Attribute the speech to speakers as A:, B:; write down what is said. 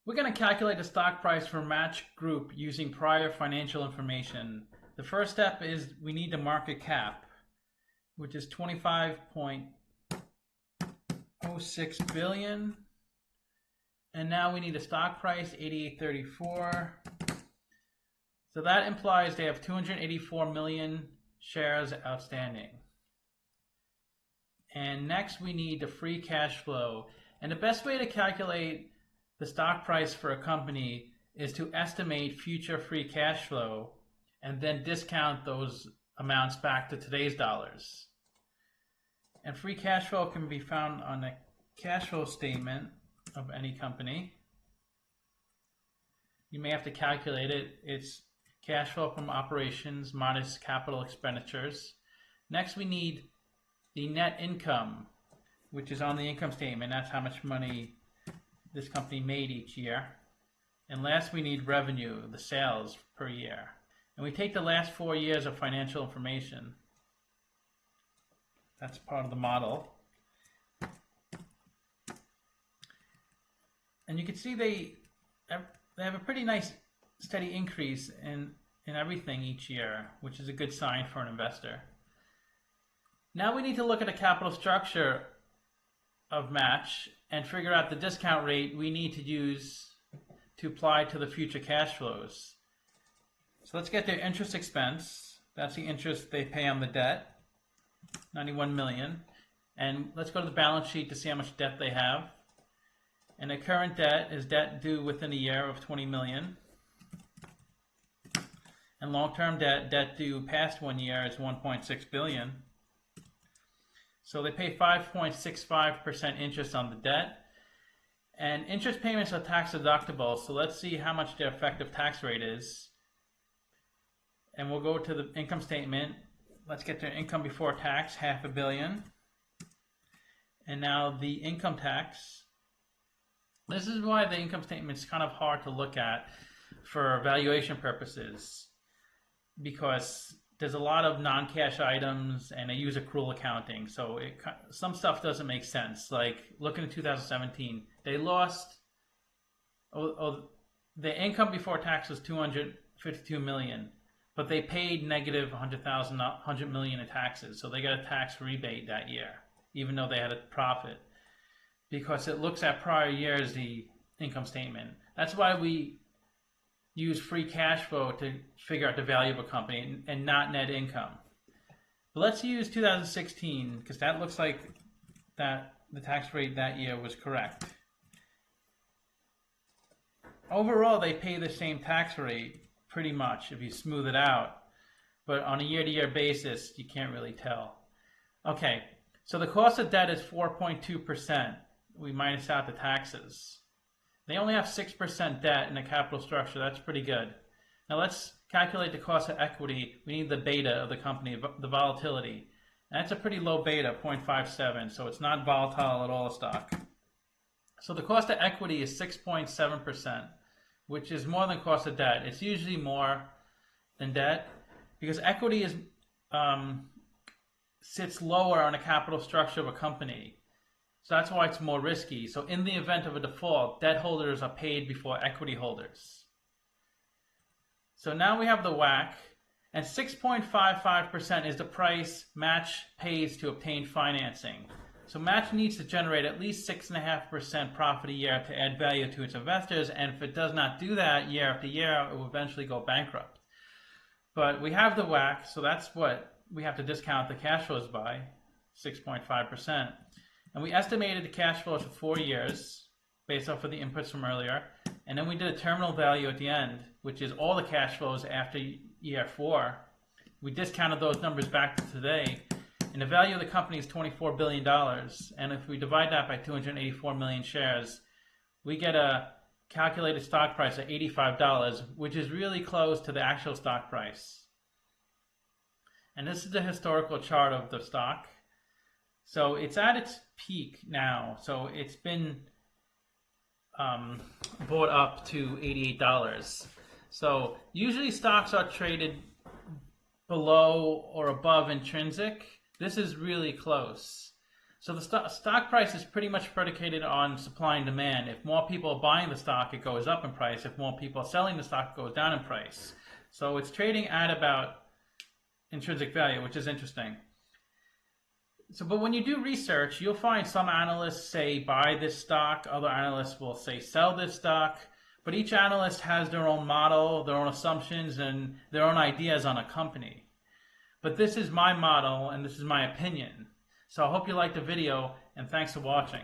A: We're going to calculate the stock price for Match Group using prior financial information. The first step is we need the market cap, which is 25.06 billion. And now we need a stock price, 88.34. So that implies they have 284 million shares outstanding. And next we need the free cash flow. And the best way to calculate the stock price for a company is to estimate future free cash flow and then discount those amounts back to today's dollars. And free cash flow can be found on the cash flow statement of any company. You may have to calculate it. It's cash flow from operations minus capital expenditures. Next, we need the net income, which is on the income statement. That's how much money this company made each year. And last, we need revenue, the sales per year. And we take the last 4 years of financial information. That's part of the model. And you can see they have a pretty nice steady increase in everything each year, which is a good sign for an investor. Now we need to look at the capital structure of Match and figure out the discount rate we need to use to apply to the future cash flows. So let's get their interest expense. That's the interest they pay on the debt, 91 million. And let's go to the balance sheet to see how much debt they have. And the current debt is debt due within a year of 20 million. And long-term debt due past 1 year is 1.6 billion. So they pay 5.65% interest on the debt. And interest payments are tax deductible, so let's see how much their effective tax rate is. And we'll go to the income statement. Let's get their income before tax, $500 million. And now the income tax. This is why the income statement is kind of hard to look at for valuation purposes, because there's a lot of non-cash items and they use accrual accounting. So some stuff doesn't make sense. Like looking at 2017, they lost, the income before tax was 252 million, but they paid negative 100 million in taxes. So they got a tax rebate that year, even though they had a profit, because it looks at prior years, the income statement. That's why we use free cash flow to figure out the value of a company and not net income. But let's use 2016 because that looks like that the tax rate that year was correct. Overall, they pay the same tax rate pretty much if you smooth it out, but on a year-to-year basis, you can't really tell. Okay, so the cost of debt is 4.2%. We minus out the taxes. They only have 6% debt in the capital structure. That's pretty good. Now let's calculate the cost of equity. We need the beta of the company, the volatility. And that's a pretty low beta, 0.57, so it's not volatile at all, a stock. So the cost of equity is 6.7%, which is more than cost of debt. It's usually more than debt because equity is sits lower on the capital structure of a company. So that's why it's more risky. So in the event of a default, debt holders are paid before equity holders. So now we have the WACC, and 6.55% is the price Match pays to obtain financing. So Match needs to generate at least 6.5% profit a year to add value to its investors, and if it does not do that year after year, it will eventually go bankrupt. But we have the WACC, so that's what we have to discount the cash flows by, 6.5%. And we estimated the cash flows for 4 years based off of the inputs from earlier. And then we did a terminal value at the end, which is all the cash flows after year 4. We discounted those numbers back to today. And the value of the company is $24 billion. And if we divide that by 284 million shares, we get a calculated stock price of $85, which is really close to the actual stock price. And this is the historical chart of the stock. So it's at its peak now. So it's been bought up to $88. So usually stocks are traded below or above intrinsic. This is really close. So the stock price is pretty much predicated on supply and demand. If more people are buying the stock, it goes up in price. If more people are selling the stock, it goes down in price. So it's trading at about intrinsic value, which is interesting. So, but when you do research, you'll find some analysts say buy this stock, other analysts will say sell this stock, but each analyst has their own model, their own assumptions, and their own ideas on a company. But this is my model, and this is my opinion. So I hope you liked the video, and thanks for watching.